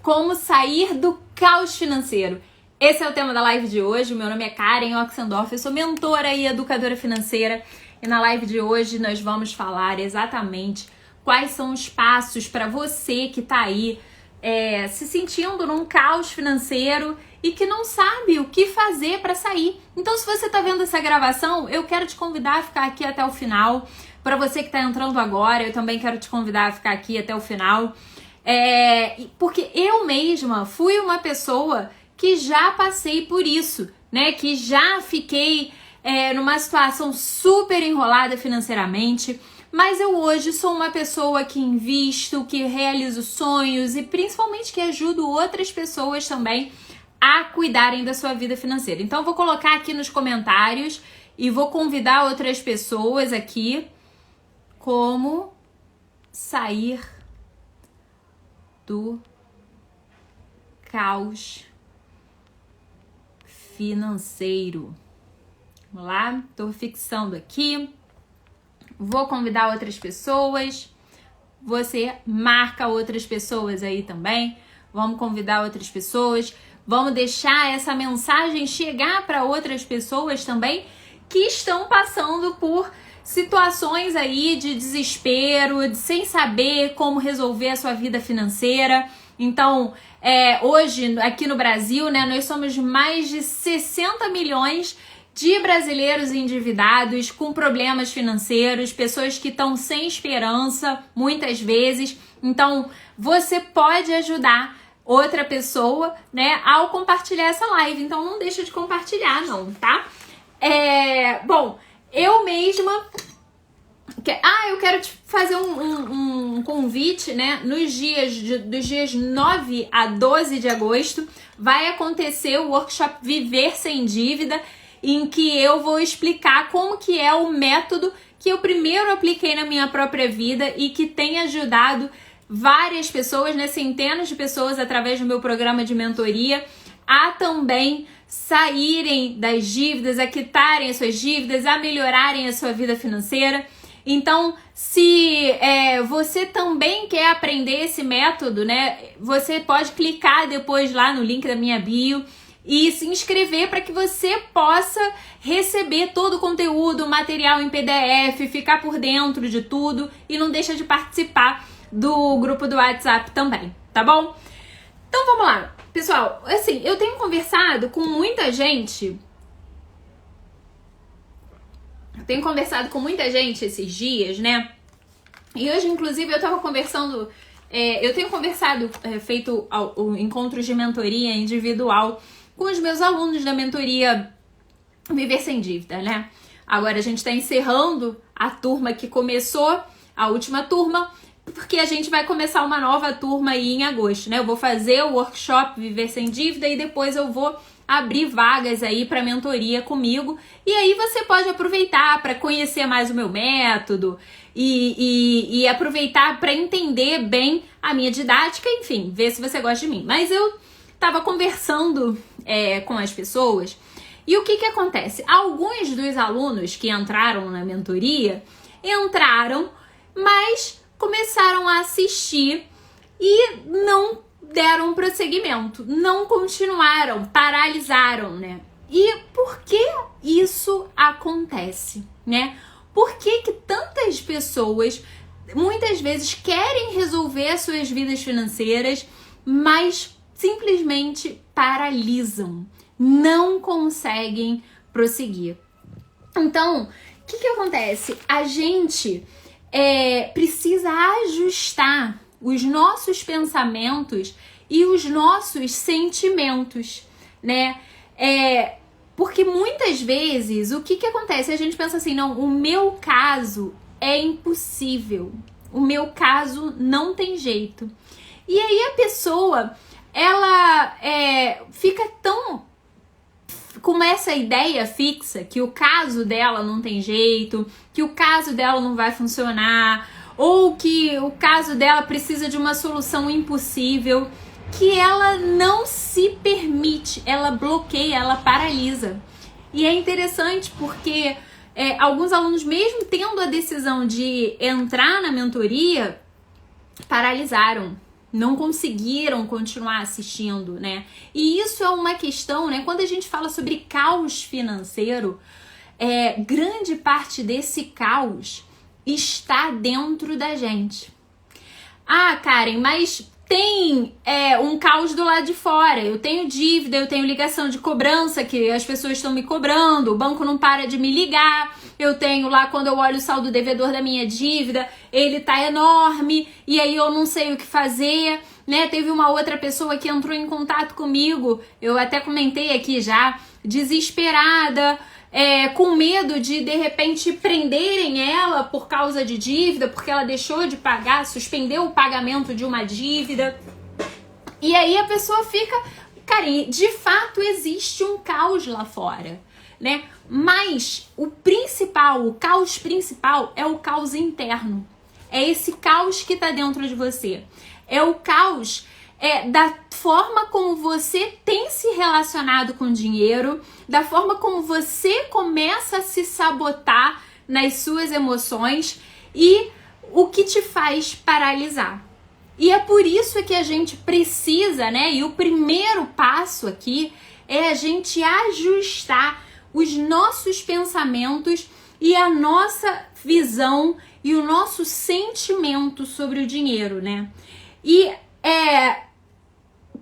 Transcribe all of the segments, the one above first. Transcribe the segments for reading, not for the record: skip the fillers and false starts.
Como sair do caos financeiro. Esse é o tema da live de hoje. O meu nome é Karen Oxendorf, eu sou mentora e educadora financeira. E na live de hoje nós vamos falar exatamente quais são os passos para você que está aí se sentindo num caos financeiro e que não sabe o que fazer para sair. Então, se você está vendo essa gravação, eu quero te convidar a ficar aqui até o final. Para você que está entrando agora, eu também quero te convidar a ficar aqui até o final. Porque eu mesma fui uma pessoa que já passei por isso, né? Que já fiquei numa situação super enrolada financeiramente, mas eu hoje sou uma pessoa que invisto, que realizo sonhos e principalmente que ajudo outras pessoas também a cuidarem da sua vida financeira. Então eu vou colocar aqui nos comentários e vou convidar outras pessoas aqui como sair do caos financeiro. Vamos lá, tô fixando aqui. Vou convidar outras pessoas. Você marca outras pessoas aí também. Vamos convidar outras pessoas. Vamos deixar essa mensagem chegar para outras pessoas também que estão passando por situações aí de desespero, de sem saber como resolver a sua vida financeira. Então, hoje, aqui no Brasil, né, nós somos mais de 60 milhões de brasileiros endividados, com problemas financeiros, pessoas que estão sem esperança, muitas vezes. Então, você pode ajudar outra pessoa, né, ao compartilhar essa live. Então, não deixa de compartilhar, não, tá? Bom, eu mesma... eu quero te fazer um convite, né? Dos dias 9 a 12 de agosto, vai acontecer o workshop Viver Sem Dívida, em que eu vou explicar como que é o método que eu primeiro apliquei na minha própria vida e que tem ajudado várias pessoas, né? Centenas de pessoas através do meu programa de mentoria a também saírem das dívidas, a quitarem as suas dívidas, a melhorarem a sua vida financeira. Então, se você também quer aprender esse método, né, você pode clicar depois lá no link da minha bio e se inscrever para que você possa receber todo o conteúdo, material em PDF, ficar por dentro de tudo e não deixa de participar do grupo do WhatsApp também, tá bom? Então, vamos lá. Pessoal, assim, eu tenho conversado com muita gente... esses dias, né? E hoje, inclusive, eu tava conversando... eu tenho conversado, feito encontros de mentoria individual com os meus alunos da mentoria Viver Sem Dívida, né? Agora a gente tá encerrando a turma que começou, a última turma, porque a gente vai começar uma nova turma aí em agosto, né? Eu vou fazer o workshop Viver Sem Dívida e depois eu vou abrir vagas aí para mentoria comigo. E aí você pode aproveitar para conhecer mais o meu método e aproveitar para entender bem a minha didática, enfim, ver se você gosta de mim. Mas eu tava conversando com as pessoas e o que acontece? Alguns dos alunos que entraram na mentoria entraram, mas começaram a assistir e não deram prosseguimento, não continuaram, paralisaram, né? E por que isso acontece, né? Por que tantas pessoas muitas vezes querem resolver as suas vidas financeiras, mas simplesmente paralisam, não conseguem prosseguir? Então, o que acontece? A gente precisa ajustar os nossos pensamentos e os nossos sentimentos, né? Porque muitas vezes, o que acontece? A gente pensa assim, não, o meu caso é impossível, o meu caso não tem jeito. E aí a pessoa, ela fica tão... com essa ideia fixa que o caso dela não tem jeito, que o caso dela não vai funcionar, ou que o caso dela precisa de uma solução impossível, que ela não se permite, ela bloqueia, ela paralisa. E é interessante porque alguns alunos, mesmo tendo a decisão de entrar na mentoria, paralisaram, não conseguiram continuar assistindo, né? E isso é uma questão, né? Quando a gente fala sobre caos financeiro, grande parte desse caos está dentro da gente. Ah, Karen, mas tem um caos do lado de fora. Eu tenho dívida, eu tenho ligação de cobrança, que as pessoas estão me cobrando, o banco não para de me ligar. Eu tenho lá, quando eu olho o saldo devedor da minha dívida, ele tá enorme, e aí eu não sei o que fazer, né? Teve uma outra pessoa que entrou em contato comigo, eu até comentei aqui já, desesperada, com medo de repente prenderem ela por causa de dívida, porque ela deixou de pagar, suspendeu o pagamento de uma dívida. E aí a pessoa fica, cara, de fato existe um caos lá fora, né? Mas o caos principal é o caos interno. É esse caos que tá dentro de você. É o caos da forma como você tem se relacionado com o dinheiro, da forma como você começa a se sabotar nas suas emoções e o que te faz paralisar. E é por isso que a gente precisa, né? E o primeiro passo aqui é a gente ajustar os nossos pensamentos e a nossa visão e o nosso sentimento sobre o dinheiro, né? E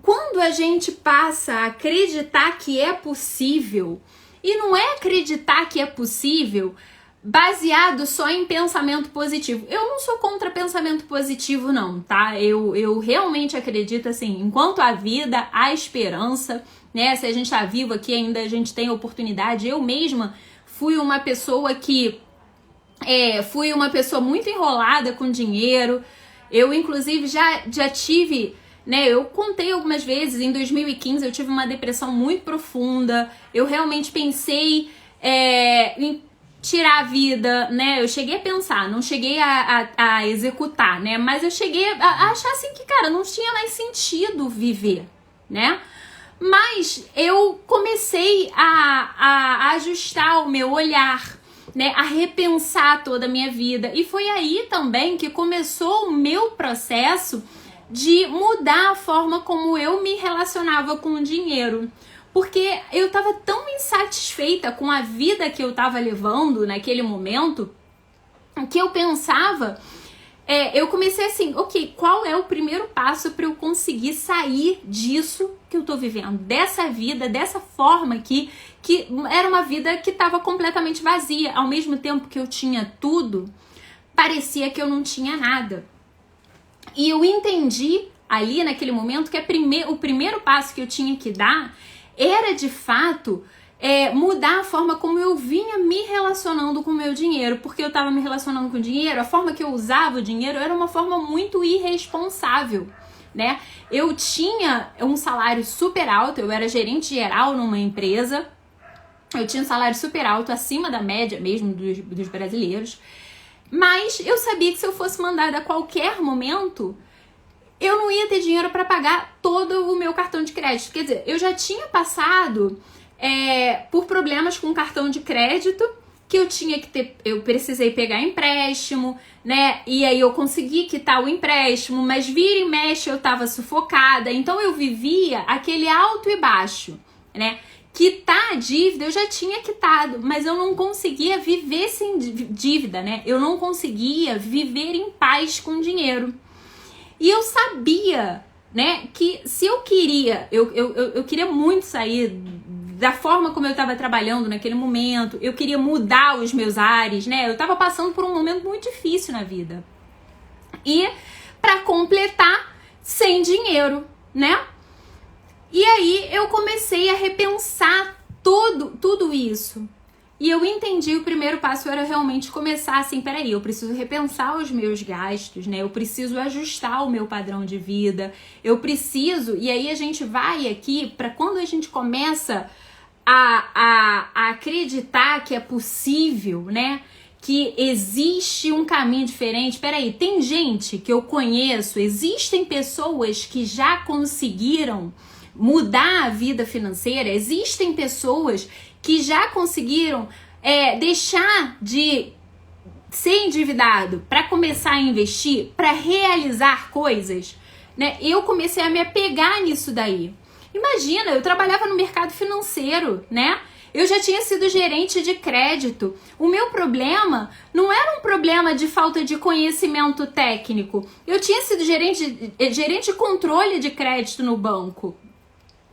quando a gente passa a acreditar que é possível, e não é acreditar que é possível baseado só em pensamento positivo. Eu não sou contra pensamento positivo não, tá? Eu realmente acredito assim, enquanto há vida, há esperança, né? Se a gente tá vivo aqui ainda, a gente tem oportunidade. Eu mesma fui uma pessoa muito enrolada com dinheiro. Eu, inclusive, já tive, né? Eu contei algumas vezes, em 2015 eu tive uma depressão muito profunda. Eu realmente pensei em tirar a vida, né? Eu cheguei a pensar, não cheguei a executar, né? Mas eu cheguei a achar assim que, cara, não tinha mais sentido viver, né? Mas eu comecei a ajustar o meu olhar, né? A repensar toda a minha vida. E foi aí também que começou o meu processo de mudar a forma como eu me relacionava com o dinheiro. Porque eu tava tão insatisfeita com a vida que eu tava levando naquele momento, que eu pensava, eu comecei assim, ok, qual é o primeiro passo para eu conseguir sair disso que eu tô vivendo, dessa vida, dessa forma aqui, que era uma vida que tava completamente vazia, ao mesmo tempo que eu tinha tudo, parecia que eu não tinha nada. E eu entendi ali naquele momento que o primeiro passo que eu tinha que dar era de fato mudar a forma como eu vinha me relacionando com o meu dinheiro, porque eu estava me relacionando com o dinheiro, a forma que eu usava o dinheiro era uma forma muito irresponsável, né? Eu tinha um salário super alto, eu era gerente geral numa empresa, eu tinha um salário super alto, acima da média mesmo dos brasileiros, mas eu sabia que se eu fosse mandada a qualquer momento, eu não ia ter dinheiro para pagar todo o meu cartão de crédito. Quer dizer, eu já tinha passado por problemas com cartão de crédito, que eu precisei pegar empréstimo, né? E aí eu consegui quitar o empréstimo, mas vira e mexe eu tava sufocada. Então eu vivia aquele alto e baixo, né? Quitar a dívida eu já tinha quitado, mas eu não conseguia viver sem dívida, né? Eu não conseguia viver em paz com dinheiro. E eu sabia, né, que se eu queria, eu queria muito sair da forma como eu estava trabalhando naquele momento, eu queria mudar os meus ares, né, eu estava passando por um momento muito difícil na vida. E para completar, sem dinheiro, né? E aí eu comecei a repensar tudo isso. E eu entendi, o primeiro passo era realmente começar assim, peraí, eu preciso repensar os meus gastos, né? Eu preciso ajustar o meu padrão de vida, eu preciso, e aí a gente vai aqui para quando a gente começa a acreditar que é possível, né? Que existe um caminho diferente. Peraí, tem gente que eu conheço, existem pessoas que já conseguiram mudar a vida financeira, existem pessoas que já conseguiram deixar de ser endividado para começar a investir, para realizar coisas, né? Eu comecei a me apegar nisso daí. Imagina, eu trabalhava no mercado financeiro, né? Eu já tinha sido gerente de crédito. O meu problema não era um problema de falta de conhecimento técnico. Eu tinha sido gerente de controle de crédito no banco.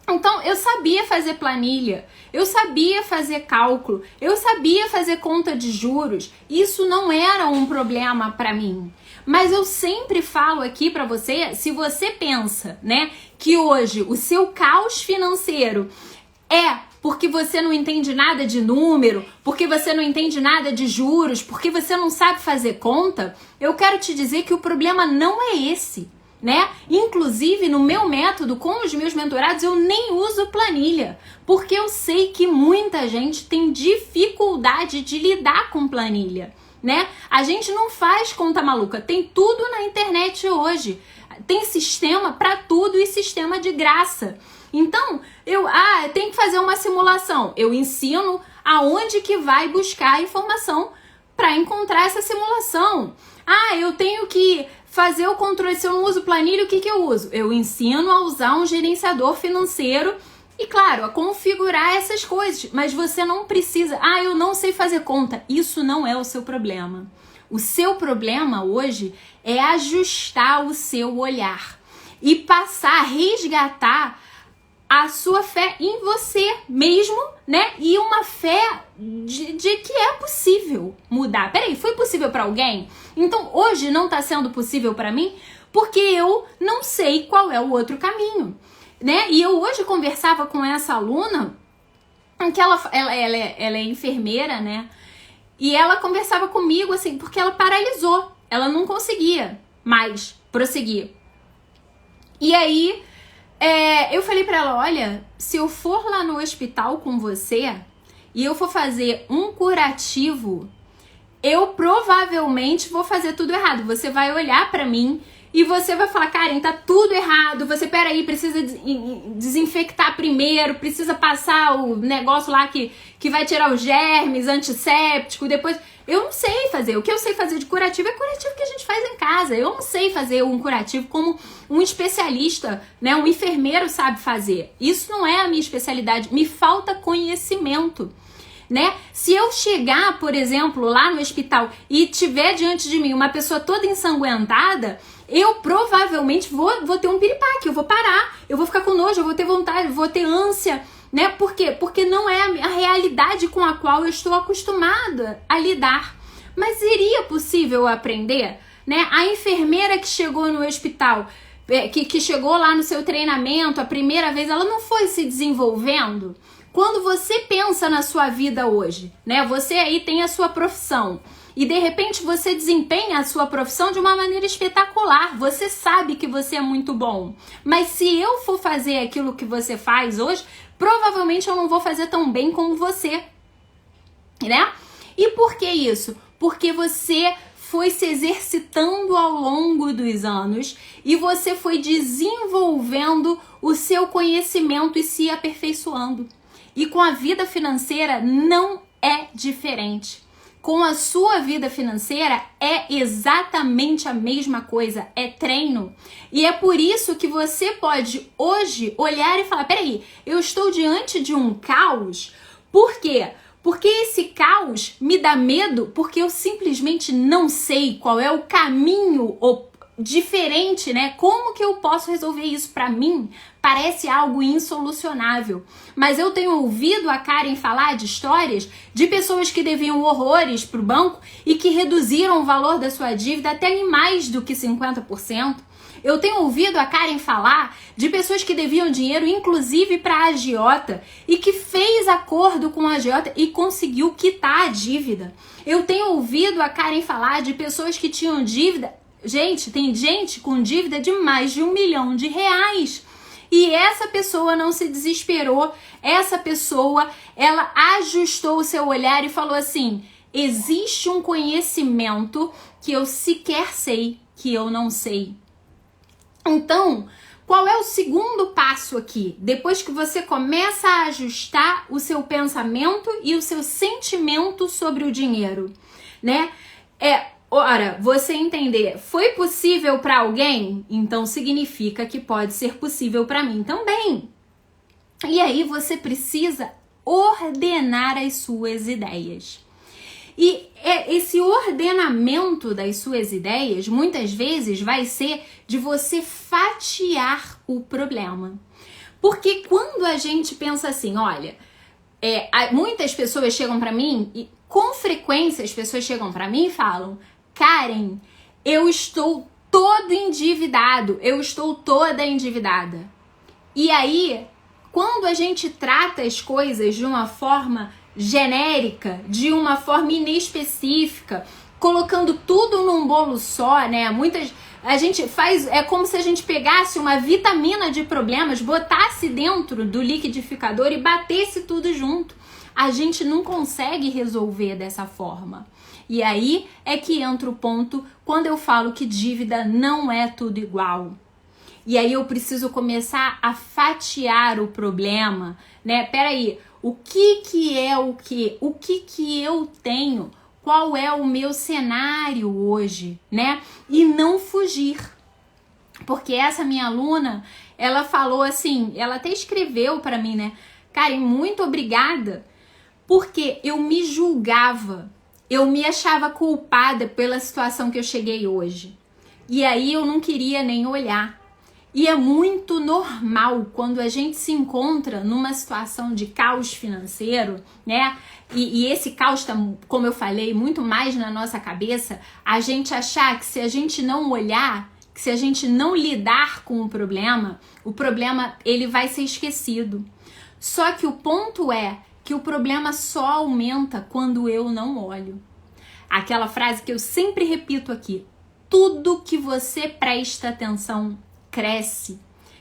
Então, eu sabia fazer planilha, eu sabia fazer cálculo, eu sabia fazer conta de juros. Isso não era um problema para mim. Mas eu sempre falo aqui para você, se você pensa, né, que hoje o seu caos financeiro é porque você não entende nada de número, porque você não entende nada de juros, porque você não sabe fazer conta, eu quero te dizer que o problema não é esse, né? Inclusive, no meu método, com os meus mentorados, eu nem uso planilha, porque eu sei que muita gente tem dificuldade de lidar com planilha, né? A gente não faz conta maluca, tem tudo na internet hoje. Tem sistema para tudo e sistema de graça. Então, eu tenho que fazer uma simulação. Eu ensino aonde que vai buscar a informação para encontrar essa simulação. Eu tenho que fazer o controle. Se eu não uso planilha, o que eu uso? Eu ensino a usar um gerenciador financeiro e, claro, a configurar essas coisas. Mas você não precisa. Eu não sei fazer conta. Isso não é o seu problema. O seu problema hoje é ajustar o seu olhar e passar a resgatar a sua fé em você mesmo, né? E uma fé de que é possível mudar. Peraí, foi possível para alguém? Então hoje não tá sendo possível para mim porque eu não sei qual é o outro caminho, né? E eu hoje conversava com essa aluna, que ela é enfermeira, né? E ela conversava comigo assim, porque ela paralisou. Ela não conseguia mais prosseguir. E aí eu falei pra ela, olha, se eu for lá no hospital com você e eu for fazer um curativo, eu provavelmente vou fazer tudo errado. Você vai olhar pra mim e você vai falar, Karen, tá tudo errado. Você, peraí, precisa desinfectar primeiro, precisa passar o negócio lá que vai tirar os germes, antisséptico, depois... Eu não sei fazer. O que eu sei fazer de curativo é curativo que a gente faz em casa. Eu não sei fazer um curativo como um especialista, né? Um enfermeiro sabe fazer. Isso não é a minha especialidade. Me falta conhecimento, né? Se eu chegar, por exemplo, lá no hospital e tiver diante de mim uma pessoa toda ensanguentada, eu provavelmente vou ter um piripaque, eu vou parar, eu vou ficar com nojo, eu vou ter vontade, eu vou ter ânsia, né? Por quê? Porque não é a realidade com a qual eu estou acostumada a lidar. Mas seria possível aprender, né? A enfermeira que chegou no hospital, que chegou lá no seu treinamento a primeira vez, ela não foi se desenvolvendo? Quando você pensa na sua vida hoje, né? Você aí tem a sua profissão e de repente você desempenha a sua profissão de uma maneira espetacular. Você sabe que você é muito bom. Mas se eu for fazer aquilo que você faz hoje, provavelmente eu não vou fazer tão bem como você, né? E por que isso? Porque você foi se exercitando ao longo dos anos e você foi desenvolvendo o seu conhecimento e se aperfeiçoando. E com a vida financeira não é diferente. Com a sua vida financeira é exatamente a mesma coisa, é treino. E é por isso que você pode hoje olhar e falar, peraí, eu estou diante de um caos, por quê? Porque esse caos me dá medo, porque eu simplesmente não sei qual é o caminho diferente, né? Como que eu posso resolver isso? Para mim, parece algo insolucionável. Mas eu tenho ouvido a Karen falar de histórias de pessoas que deviam horrores pro banco e que reduziram o valor da sua dívida até em mais do que 50%. Eu tenho ouvido a Karen falar de pessoas que deviam dinheiro, inclusive para a agiota, e que fez acordo com a agiota e conseguiu quitar a dívida. Eu tenho ouvido a Karen falar de pessoas que tinham dívida. Gente, tem gente com dívida de mais de R$1 milhão. E essa pessoa não se desesperou. Essa pessoa, ela ajustou o seu olhar e falou assim, existe um conhecimento que eu sequer sei que eu não sei. Então, qual é o segundo passo aqui? Depois que você começa a ajustar o seu pensamento e o seu sentimento sobre o dinheiro, né? Ora, você entender, foi possível para alguém? Então significa que pode ser possível para mim também. E aí você precisa ordenar as suas ideias. E esse ordenamento das suas ideias, muitas vezes, vai ser de você fatiar o problema. Porque quando a gente pensa assim, olha, muitas pessoas chegam para mim, e com frequência as pessoas chegam para mim e falam, Karen, eu estou todo endividado, eu estou toda endividada. E aí, quando a gente trata as coisas de uma forma genérica, de uma forma inespecífica, colocando tudo num bolo só, né? A gente faz, é como se a gente pegasse uma vitamina de problemas, botasse dentro do liquidificador e batesse tudo junto. A gente não consegue resolver dessa forma. E aí é que entra o ponto quando eu falo que dívida não é tudo igual. E aí eu preciso começar a fatiar o problema, né? Peraí, o que é o que? O que eu tenho? Qual é o meu cenário hoje, né? E não fugir. Porque essa minha aluna, ela falou assim, ela até escreveu para mim, né? Karen, muito obrigada, porque eu me julgava, eu me achava culpada pela situação que eu cheguei hoje. E aí eu não queria nem olhar. E é muito normal quando a gente se encontra numa situação de caos financeiro, né? E esse caos tá, como eu falei, muito mais na nossa cabeça, a gente achar que se a gente não olhar, que se a gente não lidar com o problema ele vai ser esquecido. Só que o ponto é que o problema só aumenta quando eu não olho. Aquela frase que eu sempre repito aqui, tudo que você presta atenção cresce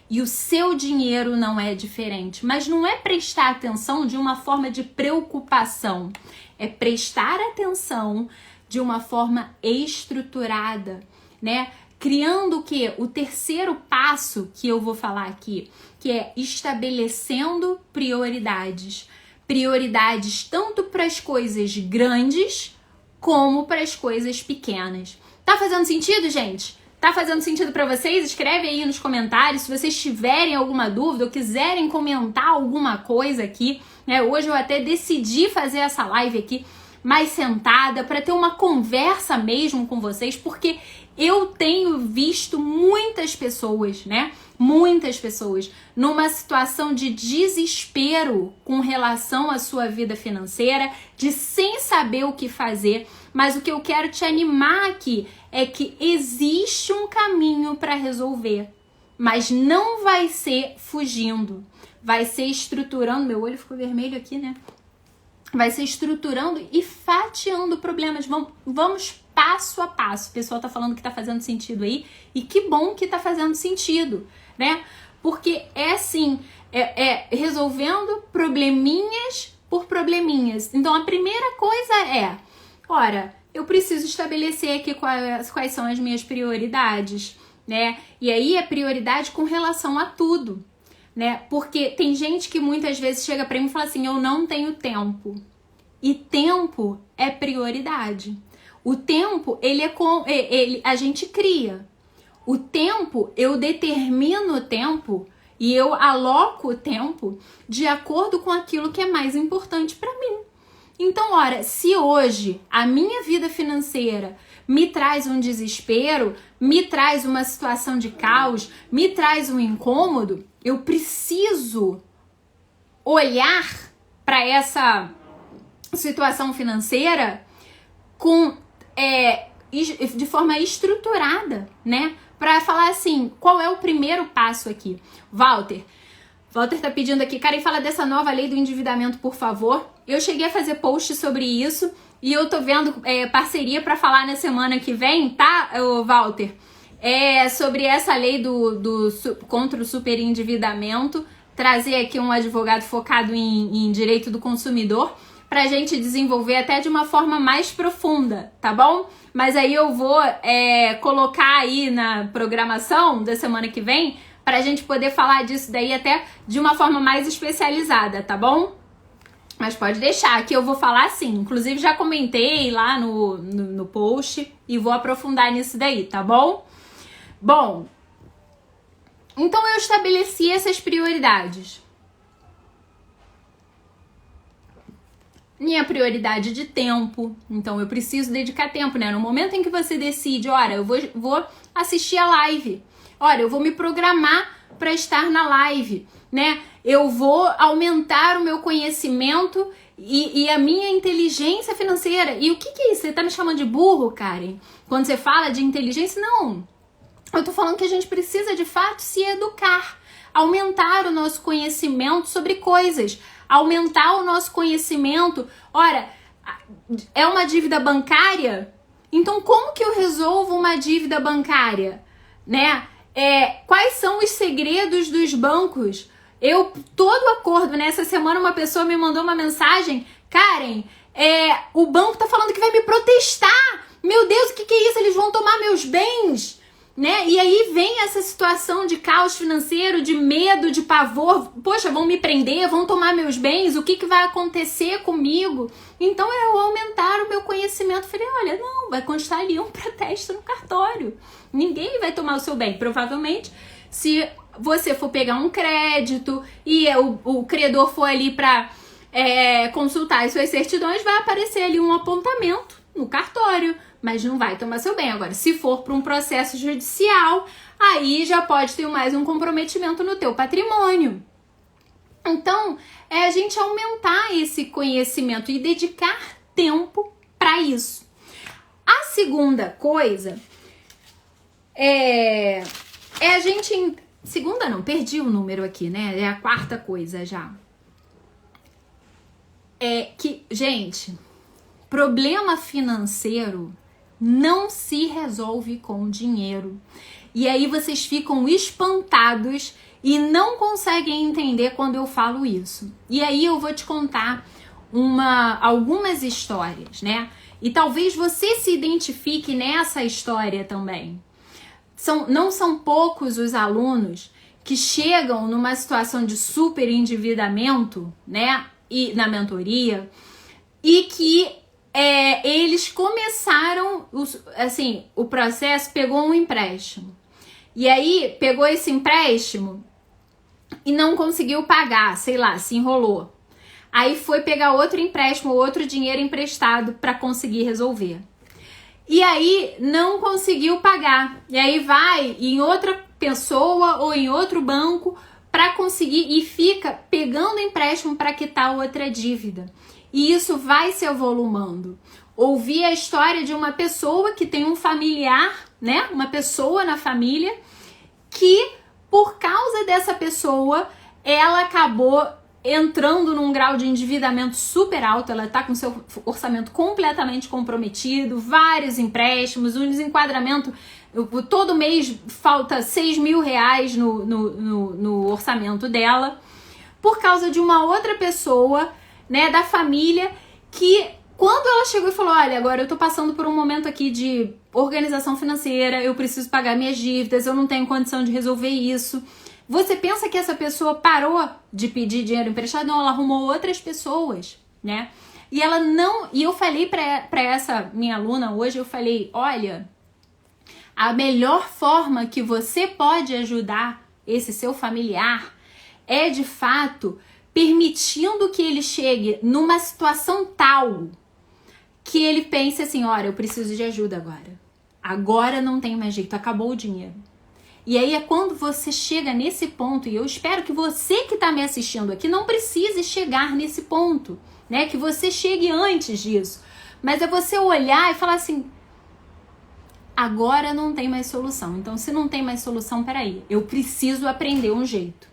e o seu dinheiro não é diferente, mas não é prestar atenção de uma forma de preocupação, é prestar atenção de uma forma estruturada, né? Criando o quê? O terceiro passo que eu vou falar aqui, que é estabelecendo prioridades. Prioridades tanto para as coisas grandes como para as coisas pequenas. Tá fazendo sentido, gente? Tá fazendo sentido para vocês? Escreve aí nos comentários se vocês tiverem alguma dúvida ou quiserem comentar alguma coisa aqui, né? Hoje eu até decidi fazer essa live aqui mais sentada para ter uma conversa mesmo com vocês, porque eu tenho visto muitas pessoas, né? Muitas pessoas numa situação de desespero com relação à sua vida financeira, de sem saber o que fazer. Mas o que eu quero te animar aqui é que existe um caminho para resolver, mas não vai ser fugindo, vai ser estruturando. Meu olho ficou vermelho aqui, né? Vai ser estruturando e fatiando problemas. Vamos passo a passo. O pessoal tá falando que tá fazendo sentido aí, e que bom que tá fazendo sentido, né? Porque é assim, resolvendo probleminhas por probleminhas. Então a primeira coisa é, ora, eu preciso estabelecer aqui quais são as minhas prioridades, né? E aí é prioridade com relação a tudo, né? Porque tem gente que muitas vezes chega pra mim e fala assim, eu não tenho tempo. E tempo é prioridade. O tempo, a gente cria. O tempo, eu determino o tempo e eu aloco o tempo de acordo com aquilo que é mais importante para mim. Então, ora, se hoje a minha vida financeira me traz um desespero, me traz uma situação de caos, me traz um incômodo, eu preciso olhar para essa situação financeira de forma estruturada, né? Para falar assim, qual é o primeiro passo aqui? Walter tá pedindo aqui, Karen, fala dessa nova lei do endividamento, por favor. Eu cheguei a fazer post sobre isso e eu tô vendo parceria para falar na semana que vem, tá, Walter? Sobre essa lei contra o superendividamento, trazer aqui um advogado focado em direito do consumidor pra gente desenvolver até de uma forma mais profunda, tá bom? Mas aí eu vou colocar aí na programação da semana que vem pra gente poder falar disso daí até de uma forma mais especializada, tá bom? Mas pode deixar, que eu vou falar assim. Inclusive, já comentei lá no post e vou aprofundar nisso daí, tá bom? Bom, então eu estabeleci essas prioridades. Minha prioridade de tempo. Então, eu preciso dedicar tempo, né? No momento em que você decide, olha, eu vou assistir a live. Olha, eu vou me programar para estar na live, né? Eu vou aumentar o meu conhecimento e a minha inteligência financeira. E o que é isso? Você tá me chamando de burro, Karen? Quando você fala de inteligência? Não. Eu tô falando que a gente precisa, de fato, se educar. Aumentar o nosso conhecimento sobre coisas. Aumentar o nosso conhecimento. Ora, é uma dívida bancária? Então, como que eu resolvo uma dívida bancária? Né? Quais são os segredos dos bancos? Todo acordo, né? Essa semana uma pessoa me mandou uma mensagem, Karen, o banco tá falando que vai me protestar. Meu Deus, o que é isso? Eles vão tomar meus bens, né? E aí vem essa situação de caos financeiro, de medo, de pavor. Poxa, vão me prender, vão tomar meus bens, o que vai acontecer comigo? Então eu aumentar o meu conhecimento. Falei, olha, não, vai constar ali um protesto no cartório. Ninguém vai tomar o seu bem. Provavelmente, se você for pegar um crédito e o credor for ali para consultar as suas certidões, vai aparecer ali um apontamento no cartório, mas não vai tomar seu bem. Agora, se for para um processo judicial, aí já pode ter mais um comprometimento no teu patrimônio. Então, é a gente aumentar esse conhecimento e dedicar tempo para isso. A segunda coisa é a gente... Segunda não, perdi o número aqui, né? É a quarta coisa já. Gente, problema financeiro não se resolve com dinheiro. E aí vocês ficam espantados e não conseguem entender quando eu falo isso. E aí eu vou te contar algumas histórias, né? E talvez você se identifique nessa história também. Não são poucos os alunos que chegam numa situação de super endividamento, né? E na mentoria, e que eles começaram, o processo, pegou um empréstimo. E aí, pegou esse empréstimo e não conseguiu pagar, sei lá, se enrolou. Aí foi pegar outro empréstimo, outro dinheiro emprestado para conseguir resolver. E aí, não conseguiu pagar. E aí vai em outra pessoa ou em outro banco para conseguir e fica pegando empréstimo para quitar outra dívida. E isso vai se avolumando. Ouvi a história de uma pessoa que tem um familiar, né? Uma pessoa na família que, por causa dessa pessoa, ela acabou entrando num grau de endividamento super alto. Ela tá com seu orçamento completamente comprometido, vários empréstimos, um desenquadramento. Todo mês falta 6 mil reais no orçamento dela, por causa de uma outra pessoa, né, da família, que quando ela chegou e falou, olha, agora eu tô passando por um momento aqui de organização financeira, eu preciso pagar minhas dívidas, eu não tenho condição de resolver isso. Você pensa que essa pessoa parou de pedir dinheiro emprestado? Não, ela arrumou outras pessoas, né? E ela não... E eu falei pra essa minha aluna hoje, eu falei, olha, a melhor forma que você pode ajudar esse seu familiar é, de fato, permitindo que ele chegue numa situação tal que ele pense assim, olha, eu preciso de ajuda agora. Agora não tem mais jeito, acabou o dinheiro. E aí é quando você chega nesse ponto, e eu espero que você que está me assistindo aqui não precise chegar nesse ponto, né? Que você chegue antes disso. Mas é você olhar e falar assim, agora não tem mais solução. Então, se não tem mais solução, peraí, eu preciso aprender um jeito.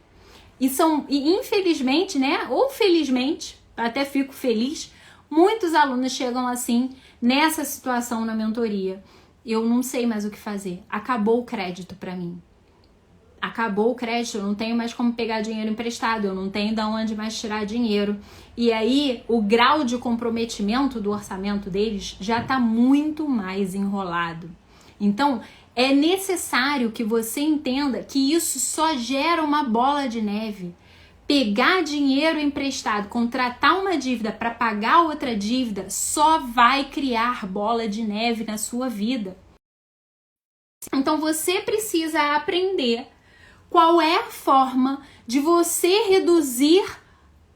E infelizmente, né? Ou felizmente, até fico feliz, muitos alunos chegam assim, nessa situação na mentoria. Eu não sei mais o que fazer. Acabou o crédito para mim. Acabou o crédito, eu não tenho mais como pegar dinheiro emprestado, eu não tenho de onde mais tirar dinheiro. E aí, o grau de comprometimento do orçamento deles já está muito mais enrolado. Então, é necessário que você entenda que isso só gera uma bola de neve. pegar dinheiro emprestado, contratar uma dívida para pagar outra dívida, só vai criar bola de neve na sua vida. Então você precisa aprender qual é a forma de você reduzir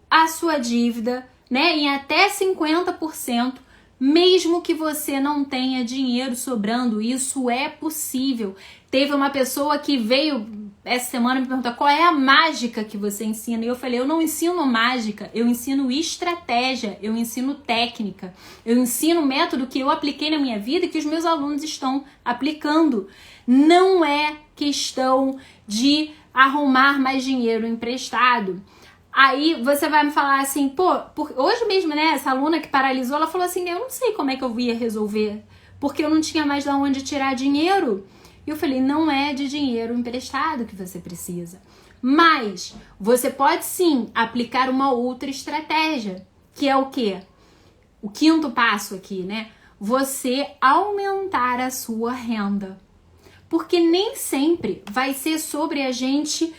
a sua dívida, né, em até 50%, mesmo que você não tenha dinheiro sobrando. Isso é possível. Teve uma pessoa que veio essa semana me perguntar qual é a mágica que você ensina. E eu falei, eu não ensino mágica, eu ensino estratégia, eu ensino técnica, eu ensino método que eu apliquei na minha vida e que os meus alunos estão aplicando. Não é questão de arrumar mais dinheiro emprestado. Aí você vai me falar assim, pô, hoje mesmo, né, essa aluna que paralisou, ela falou assim, eu não sei como é que eu ia resolver, porque eu não tinha mais de onde tirar dinheiro. E eu falei, não é de dinheiro emprestado que você precisa. Mas você pode sim aplicar uma outra estratégia, que é o quê? O quinto passo aqui, né? Você aumentar a sua renda. Porque nem sempre vai ser sobre a gente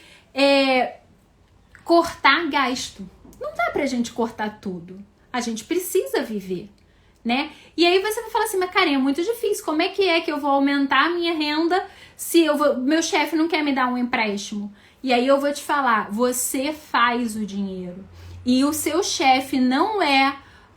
cortar gasto. Não dá pra gente cortar tudo. A gente precisa viver, né? E aí você vai falar assim, mas Karen, é muito difícil. Como é que eu vou aumentar a minha renda se meu chefe não quer me dar um empréstimo? E aí eu vou te falar, você faz o dinheiro. E o seu chefe não é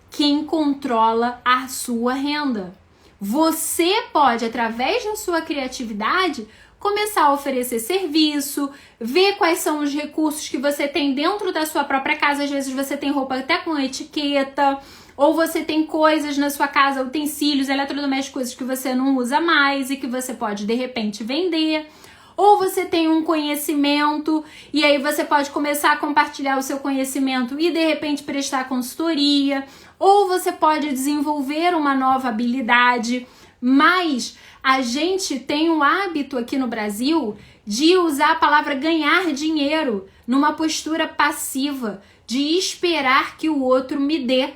quem controla a sua renda. Você pode, através da sua criatividade, começar a oferecer serviço, ver quais são os recursos que você tem dentro da sua própria casa. Às vezes você tem roupa até com etiqueta, ou você tem coisas na sua casa, utensílios, eletrodomésticos, coisas que você não usa mais e que você pode, de repente, vender. Ou você tem um conhecimento e aí você pode começar a compartilhar o seu conhecimento e, de repente, prestar consultoria. Ou você pode desenvolver uma nova habilidade. Mas a gente tem um hábito aqui no Brasil de usar a palavra ganhar dinheiro numa postura passiva, de esperar que o outro me dê.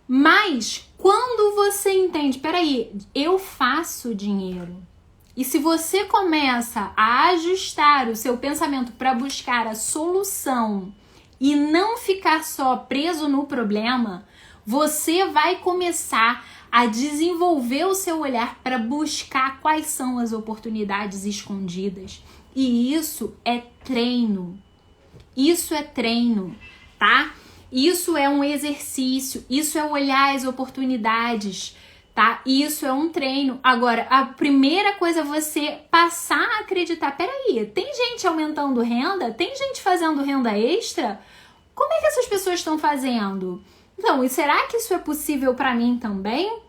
Mas quando você entende, peraí, eu faço dinheiro. E se você começa a ajustar o seu pensamento para buscar a solução e não ficar só preso no problema, você vai começar a desenvolver o seu olhar para buscar quais são as oportunidades escondidas. E isso é treino. Isso é treino, tá? Isso é um exercício, isso é olhar as oportunidades, tá? Isso é um treino. Agora, a primeira coisa é você passar a acreditar, peraí, tem gente aumentando renda? Tem gente fazendo renda extra? Como é que essas pessoas estão fazendo? Então, e será que isso é possível para mim também?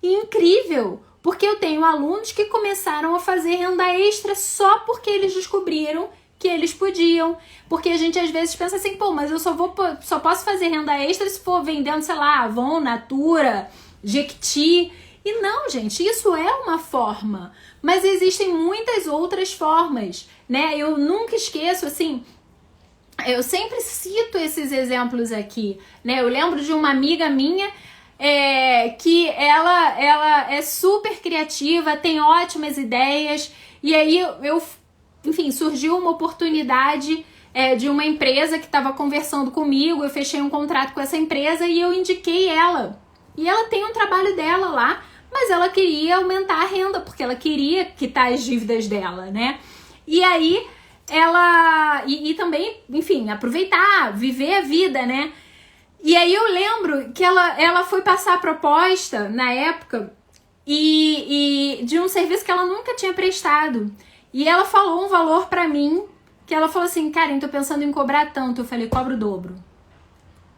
E incrível, porque eu tenho alunos que começaram a fazer renda extra só porque eles descobriram que eles podiam, porque a gente às vezes pensa assim, pô, mas eu só posso fazer renda extra se for vendendo, sei lá, Avon, Natura, Jequiti. E não, gente, isso é uma forma, mas existem muitas outras formas, né? Eu nunca esqueço, assim, eu sempre cito esses exemplos aqui, né? Eu lembro de uma amiga minha que ela é super criativa, tem ótimas ideias, e aí enfim, surgiu uma oportunidade de uma empresa que estava conversando comigo, eu fechei um contrato com essa empresa e eu indiquei ela. E ela tem um trabalho dela lá, mas ela queria aumentar a renda, porque ela queria quitar as dívidas dela, né? E aí ela... E também, enfim, aproveitar, viver a vida, né? E aí eu lembro que ela foi passar a proposta, na época, e de um serviço que ela nunca tinha prestado. E ela falou um valor pra mim, que ela falou assim, Karen, tô pensando em cobrar tanto. Eu falei, cobra o dobro.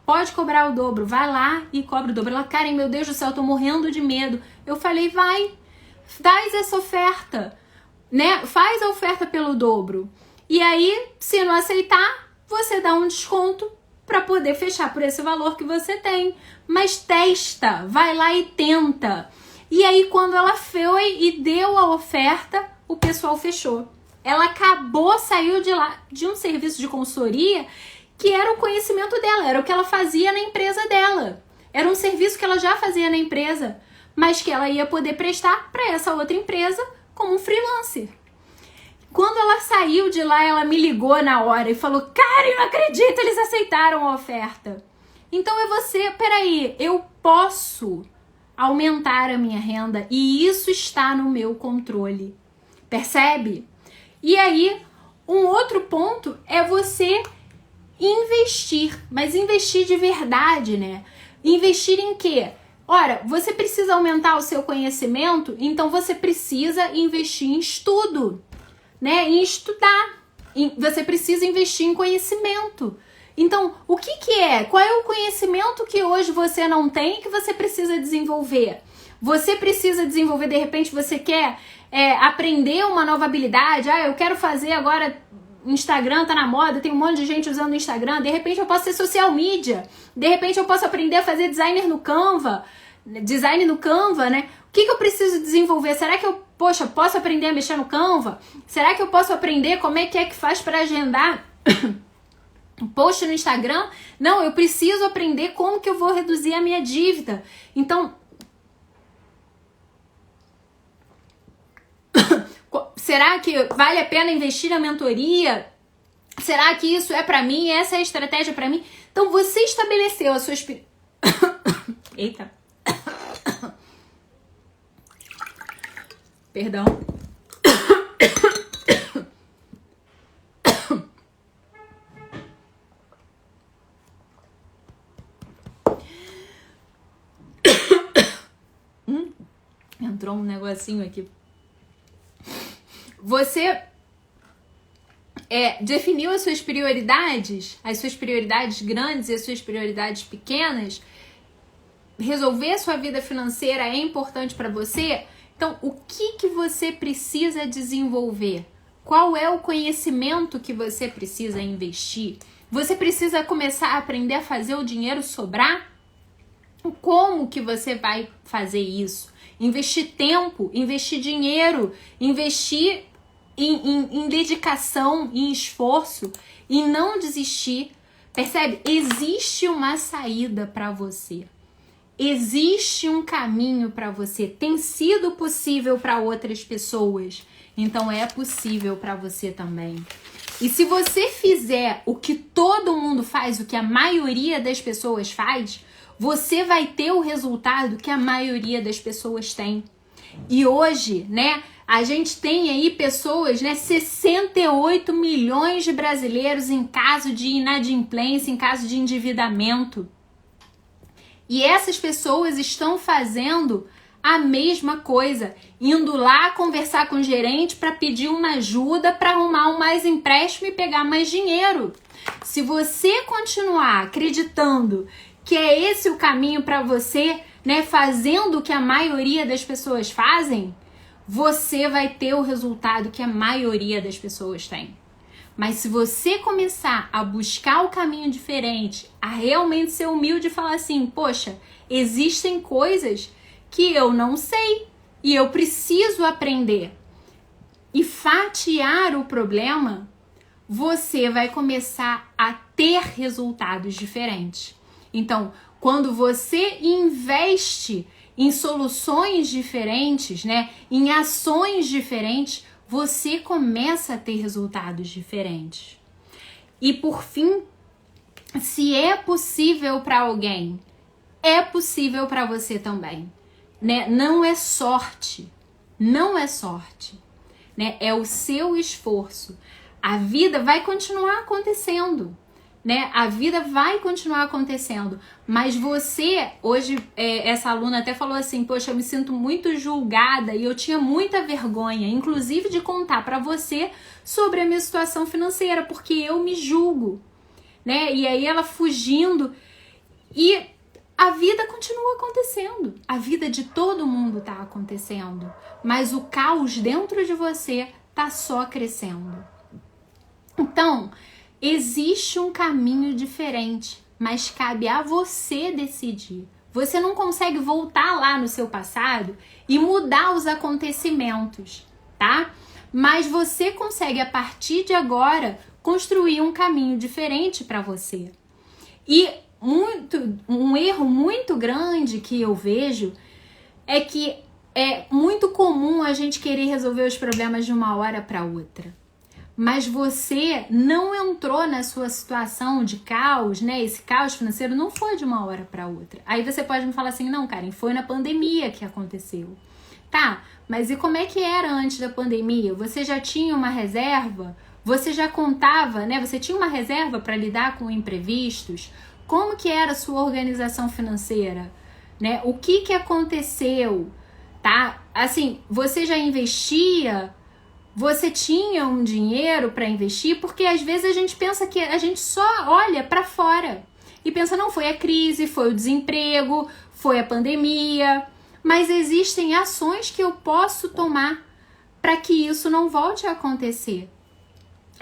Pode cobrar o dobro, vai lá e cobra o dobro. Ela, Karen, meu Deus do céu, eu tô morrendo de medo. Eu falei, vai, faz essa oferta, né? Faz a oferta pelo dobro. E aí, se não aceitar, você dá um desconto para poder fechar por esse valor que você tem. Mas testa, vai lá e tenta. E aí, quando ela foi e deu a oferta, o pessoal fechou. Ela saiu de lá, de um serviço de consultoria que era o conhecimento dela, era o que ela fazia na empresa dela. Era um serviço que ela já fazia na empresa, mas que ela ia poder prestar para essa outra empresa como um freelancer. Quando ela saiu de lá, ela me ligou na hora e falou: Karen, não acredito, eles aceitaram a oferta. Então é você, peraí, eu posso aumentar a minha renda e isso está no meu controle. Percebe? E aí, um outro ponto é você investir, mas investir de verdade, né? Investir em quê? Ora, você precisa aumentar o seu conhecimento, então você precisa investir em estudo, né? Em estudar. Você precisa investir em conhecimento. Então, o que é? Qual é o conhecimento que hoje você não tem que você precisa desenvolver? Você precisa desenvolver, de repente você quer aprender uma nova habilidade. Eu quero fazer agora, Instagram tá na moda, tem um monte de gente usando o Instagram. De repente eu posso ser social media. De repente eu posso aprender a fazer design no Canva, né? O que eu preciso desenvolver? Será que eu, posso aprender a mexer no Canva? Será que eu posso aprender como é que faz para agendar um post no Instagram? Não, eu preciso aprender como que eu vou reduzir a minha dívida. Então, será que vale a pena investir na mentoria? Será que isso é pra mim? Essa é a estratégia pra mim? Então, você estabeleceu a sua... Eita. Perdão. Entrou um negocinho aqui. Você definiu as suas prioridades grandes e as suas prioridades pequenas. Resolver a sua vida financeira é importante para você. Então, o que você precisa desenvolver? Qual é o conhecimento que você precisa investir? Você precisa começar a aprender a fazer o dinheiro sobrar? Como que você vai fazer isso? Investir tempo, investir dinheiro, investir em dedicação, em esforço e não desistir. Percebe? Existe uma saída para você. Existe um caminho para você. Tem sido possível para outras pessoas. Então é possível para você também. E se você fizer o que todo mundo faz, o que a maioria das pessoas faz, você vai ter o resultado que a maioria das pessoas tem. E hoje, né, a gente tem aí pessoas, né, 68 milhões de brasileiros em caso de inadimplência, em caso de endividamento. E essas pessoas estão fazendo a mesma coisa, indo lá conversar com o gerente para pedir uma ajuda para arrumar mais empréstimo e pegar mais dinheiro. Se você continuar acreditando que é esse o caminho para você, né, fazendo o que a maioria das pessoas fazem, você vai ter o resultado que a maioria das pessoas tem. Mas se você começar a buscar o caminho diferente, a realmente ser humilde e falar assim, poxa, existem coisas que eu não sei e eu preciso aprender, e fatiar o problema, você vai começar a ter resultados diferentes. Então, quando você investe em soluções diferentes, né, em ações diferentes, você começa a ter resultados diferentes. E por fim, se é possível para alguém, é possível para você também, né? Não é sorte, né? É o seu esforço. A vida vai continuar acontecendo, né? A vida vai continuar acontecendo, mas você, hoje, essa aluna até falou assim, poxa, eu me sinto muito julgada e eu tinha muita vergonha, inclusive de contar pra você sobre a minha situação financeira, porque eu me julgo, né? E aí ela fugindo, e a vida continua acontecendo, a vida de todo mundo tá acontecendo, mas o caos dentro de você tá só crescendo. Então, existe um caminho diferente, mas cabe a você decidir. Você não consegue voltar lá no seu passado e mudar os acontecimentos, tá? Mas você consegue, a partir de agora, construir um caminho diferente para você. E um erro muito grande que eu vejo é que é muito comum a gente querer resolver os problemas de uma hora para outra. mas você não entrou na sua situação de caos, né? Esse caos financeiro não foi de uma hora para outra. Aí você pode me falar assim, não, Karen, foi na pandemia que aconteceu. Tá, mas e como é que era antes da pandemia? Você já tinha uma reserva? Você já contava, né? Você tinha uma reserva para lidar com imprevistos? Como que era a sua organização financeira? Né? O que aconteceu? Tá? Assim, você já investia? Você tinha um dinheiro para investir? Porque às vezes a gente pensa que a gente só olha para fora e pensa, não, foi a crise, foi o desemprego, foi a pandemia. Mas existem ações que eu posso tomar para que isso não volte a acontecer.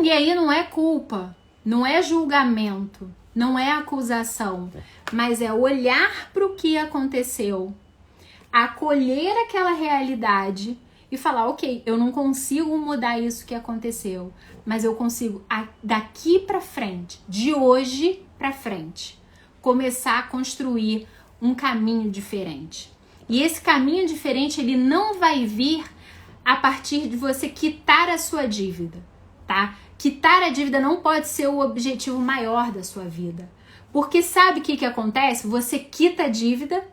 E aí não é culpa, não é julgamento, não é acusação, mas é olhar para o que aconteceu, acolher aquela realidade e falar, ok, eu não consigo mudar isso que aconteceu, mas eu consigo daqui para frente, de hoje para frente, começar a construir um caminho diferente. E esse caminho diferente, ele não vai vir a partir de você quitar a sua dívida, tá? Quitar a dívida não pode ser o objetivo maior da sua vida. Porque sabe o que acontece? Você quita a dívida,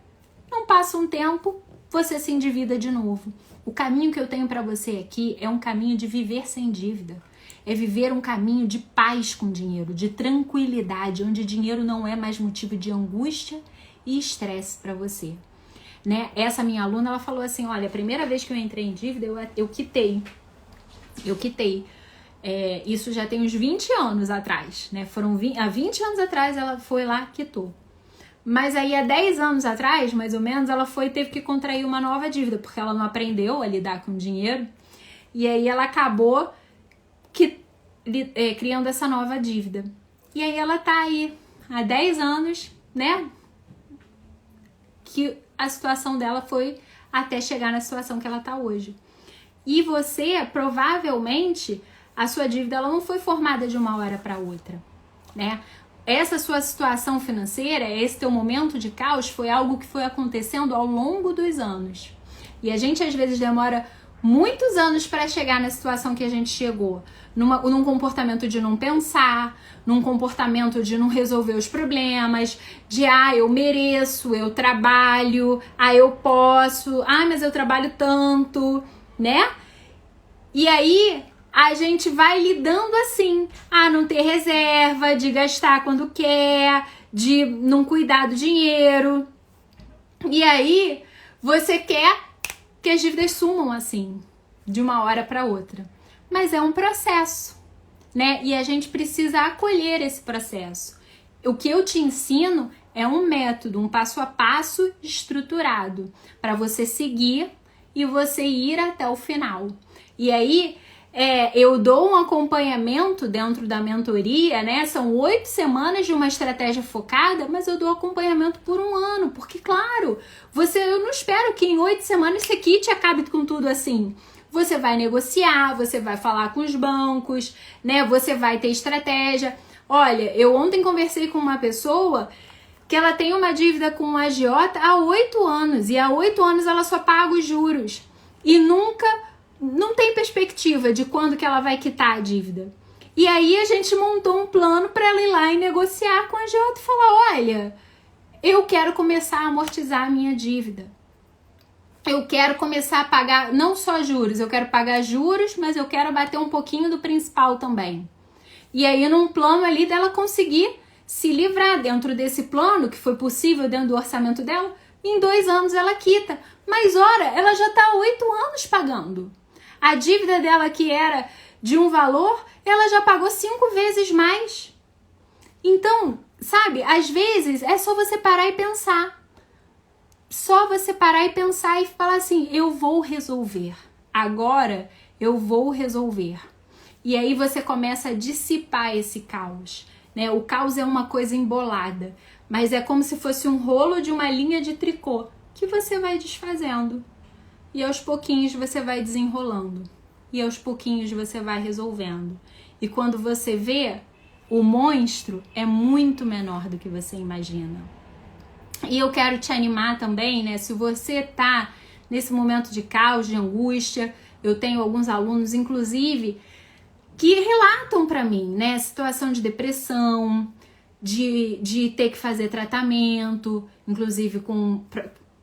não passa um tempo, você se endivida de novo. O caminho que eu tenho para você aqui é um caminho de viver sem dívida. É viver um caminho de paz com dinheiro, de tranquilidade, onde dinheiro não é mais motivo de angústia e estresse para você. Né? Essa minha aluna, ela falou assim, olha, a primeira vez que eu entrei em dívida, eu quitei. Isso já tem uns 20 anos atrás, né? Há 20 anos atrás ela foi lá, quitou. Mas aí há 10 anos atrás, mais ou menos, ela teve que contrair uma nova dívida, porque ela não aprendeu a lidar com dinheiro. E aí ela acabou criando essa nova dívida. E aí ela tá aí há 10 anos, né? Que a situação dela foi até chegar na situação que ela tá hoje. E você, provavelmente, a sua dívida ela não foi formada de uma hora para outra, né? Essa sua situação financeira, esse teu momento de caos foi algo que foi acontecendo ao longo dos anos. E a gente às vezes demora muitos anos para chegar na situação que a gente chegou, num comportamento de não pensar, num comportamento de não resolver os problemas, de eu mereço, eu trabalho, eu posso, mas eu trabalho tanto, né? E aí a gente vai lidando assim, não ter reserva, de gastar quando quer, de não cuidar do dinheiro. E aí você quer que as dívidas sumam assim, de uma hora para outra. Mas é um processo, né? E a gente precisa acolher esse processo. O que eu te ensino é um método, um passo a passo estruturado para você seguir e você ir até o final. E aí eu dou um acompanhamento dentro da mentoria, né? São 8 semanas de uma estratégia focada, mas eu dou acompanhamento por 1 ano, porque claro, eu não espero que em 8 semanas você quite e acabe com tudo assim. Você vai negociar, você vai falar com os bancos, né? Você vai ter estratégia. Olha, eu ontem conversei com uma pessoa que ela tem uma dívida com um agiota há 8 anos, e há 8 anos ela só paga os juros. E não tem perspectiva de quando que ela vai quitar a dívida. E aí a gente montou um plano para ela ir lá e negociar com a agiota e falar, olha, eu quero começar a amortizar a minha dívida. Eu quero começar a pagar não só juros, eu quero pagar juros, mas eu quero bater um pouquinho do principal também. E aí num plano ali dela conseguir se livrar dentro desse plano, que foi possível dentro do orçamento dela, em 2 anos ela quita. Mas ora, ela já está há 8 anos pagando. A dívida dela, que era de um valor, ela já pagou 5 vezes mais. Então, sabe, às vezes é só você parar e pensar. Só você parar e pensar e falar assim, eu vou resolver. Agora eu vou resolver. E aí você começa a dissipar esse caos, né? O caos é uma coisa embolada, mas é como se fosse um rolo de uma linha de tricô que você vai desfazendo. E aos pouquinhos você vai desenrolando. E aos pouquinhos você vai resolvendo. E quando você vê, o monstro é muito menor do que você imagina. E eu quero te animar também, né? Se você tá nesse momento de caos, de angústia, eu tenho alguns alunos, inclusive, que relatam para mim, né, situação de depressão, de ter que fazer tratamento, inclusive com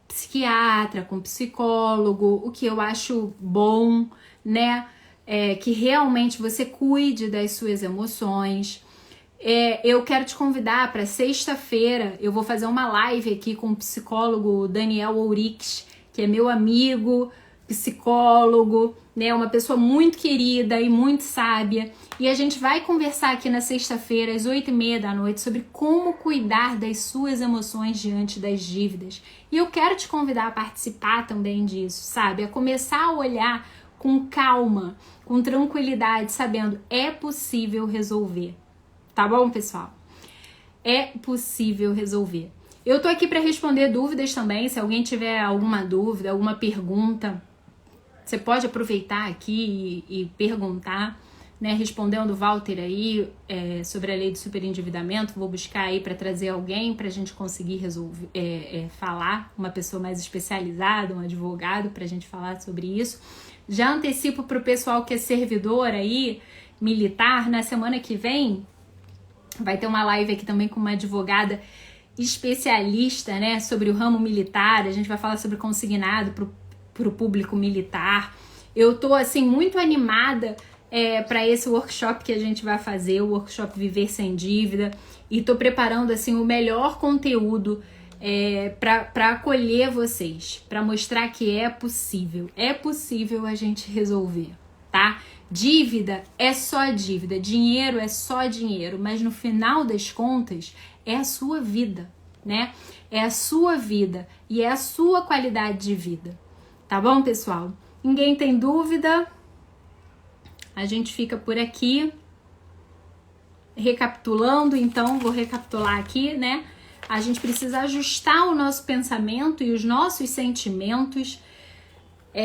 psiquiatra, com psicólogo, o que eu acho bom, né, que realmente você cuide das suas emoções. Eu quero te convidar para sexta-feira, eu vou fazer uma live aqui com o psicólogo Daniel Ourix, que é meu amigo, psicólogo, né, uma pessoa muito querida e muito sábia, e a gente vai conversar aqui na sexta-feira às 8h30 da noite sobre como cuidar das suas emoções diante das dívidas. E eu quero te convidar a participar também disso, sabe? A começar a olhar com calma, com tranquilidade, sabendo é possível resolver. Tá bom, pessoal? É possível resolver. Eu tô aqui para responder dúvidas também. Se alguém tiver alguma dúvida, alguma pergunta, você pode aproveitar aqui e perguntar, né? Respondendo o Walter aí sobre a lei do superendividamento. Vou buscar aí para trazer alguém para a gente conseguir resolver, falar, uma pessoa mais especializada, um advogado, para a gente falar sobre isso. Já antecipo para o pessoal que é servidor aí, militar, na semana que vem vai ter uma live aqui também com uma advogada especialista, né, sobre o ramo militar. A gente vai falar sobre consignado para o público militar. Eu tô, assim, muito animada para esse workshop que a gente vai fazer, o workshop Viver Sem Dívida, e tô preparando, assim, o melhor conteúdo para acolher vocês, para mostrar que é possível a gente resolver, tá? Dívida é só dívida, dinheiro é só dinheiro, mas no final das contas é a sua vida, né? É a sua vida e é a sua qualidade de vida, tá bom, pessoal? Ninguém tem dúvida? A gente fica por aqui. Recapitulando, então, vou recapitular aqui, né? A gente precisa ajustar o nosso pensamento e os nossos sentimentos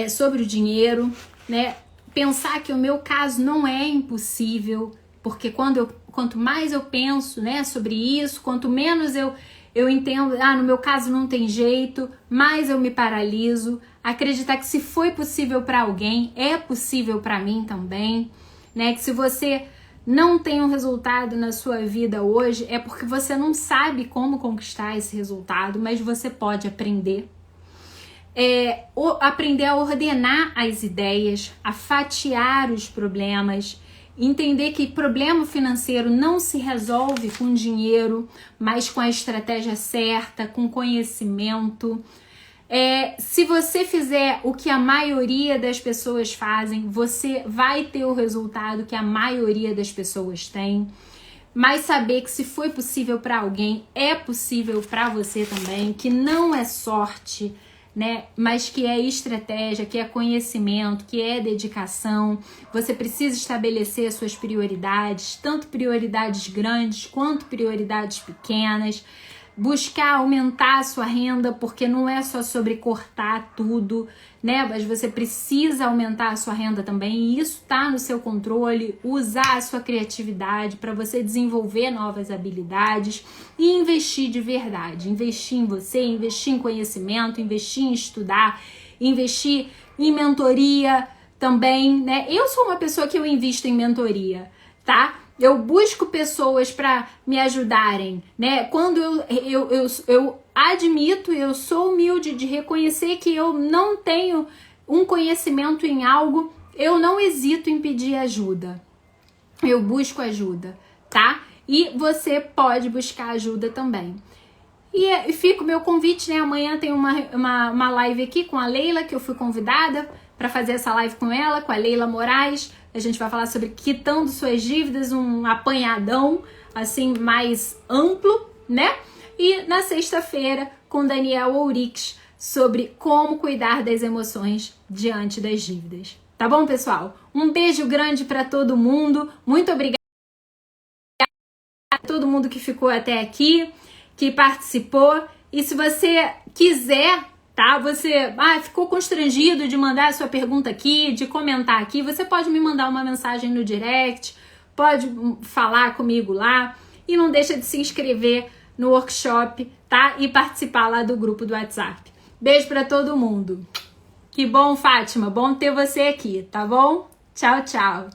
sobre o dinheiro, né? Pensar que o meu caso não é impossível, porque quanto mais eu penso, né, sobre isso, quanto menos eu entendo, no meu caso não tem jeito, mais eu me paraliso. Acreditar que se foi possível para alguém, é possível para mim também, né? Que se você não tem um resultado na sua vida hoje, é porque você não sabe como conquistar esse resultado, mas você pode aprender. Aprender a ordenar as ideias, a fatiar os problemas, entender que problema financeiro não se resolve com dinheiro, mas com a estratégia certa, com conhecimento. Se você fizer o que a maioria das pessoas fazem, você vai ter o resultado que a maioria das pessoas tem. Mas saber que se foi possível para alguém, é possível para você também, que não é sorte, né? Mas que é estratégia, que é conhecimento, que é dedicação. Você precisa estabelecer suas prioridades, tanto prioridades grandes quanto prioridades pequenas. Buscar aumentar a sua renda, porque não é só sobre cortar tudo, né? Mas você precisa aumentar a sua renda também, e isso está no seu controle. Usar a sua criatividade para você desenvolver novas habilidades e investir de verdade. Investir em você, investir em conhecimento, investir em estudar, investir em mentoria também, né? Eu sou uma pessoa que eu invisto em mentoria, tá? Eu busco pessoas para me ajudarem, né? Quando eu admito, eu sou humilde de reconhecer que eu não tenho um conhecimento em algo, eu não hesito em pedir ajuda. Eu busco ajuda, tá? E você pode buscar ajuda também. E fica o meu convite, né? Amanhã tem uma live aqui com a Leila, que eu fui convidada para fazer essa live com ela, com a Leila Moraes. A gente vai falar sobre quitando suas dívidas, um apanhadão, assim, mais amplo, né? E na sexta-feira, com Daniel Ourix, sobre como cuidar das emoções diante das dívidas. Tá bom, pessoal? Um beijo grande para todo mundo. Muito obrigada a todo mundo que ficou até aqui, que participou. E se você quiser, tá? Você ficou constrangido de mandar a sua pergunta aqui, de comentar aqui, você pode me mandar uma mensagem no direct, pode falar comigo lá, e não deixa de se inscrever no workshop, tá? E participar lá do grupo do WhatsApp. Beijo pra todo mundo. Que bom, Fátima, bom ter você aqui, tá bom? Tchau, tchau.